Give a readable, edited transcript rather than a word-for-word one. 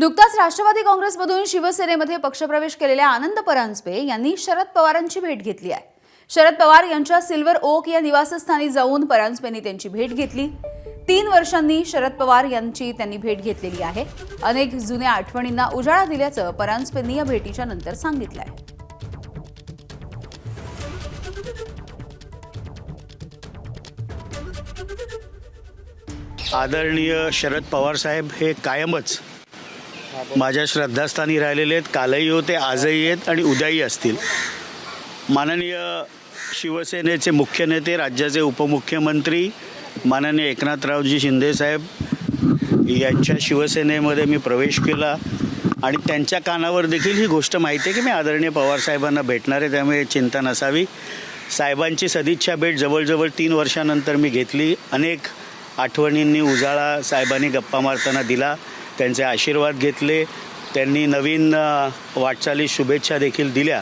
नुकताच राष्ट्रवादी काँग्रेसमधून शिवसेनेमध्ये पक्षप्रवेश केलेल्या आनंद परांजपे यांनी शरद पवारांची भेट घेतली आहे। शरद पवार यांच्या सिल्वर ओक या निवासस्थानी जाऊन परांजपेंनी त्यांची भेट घेतली। 3 वर्षांनी शरद पवार यांची त्यांनी भेट घेतलेली आहे। अनेक जुन्या आठवणींना उजाळा दिल्याचं परांजपेंनी या भेटीच्या नंतर सांगितलं आहे। आदरणीय शरद पवार साहेब हे कायमच माझ्या श्रद्धास्थानी राहिलेले आहेत। कालही होते, आजही आहेत आणि उद्याही असतील। माननीय शिवसेनेचे मुख्य नेते, राज्याचे उपमुख्यमंत्री माननीय एकनाथरावजी शिंदे साहेब यांच्या शिवसेनेमध्ये मी प्रवेश केला आणि त्यांच्या कानावर देखील ही गोष्ट माहिती आहे की मी आदरणीय पवार साहेबांना भेटणार आहे, त्यामुळे चिंता नसावी। साहेबांची सदिच्छा भेट जवळजवळ 3 वर्षानंतर मी घेतली। अनेक आठवणींनी उजाळा साहेबांनी गप्पा मारताना दिला, त्यांचे आशीर्वाद घेतले, त्यांनी नवीन वाटचाली शुभेच्छा देखील दिल्या।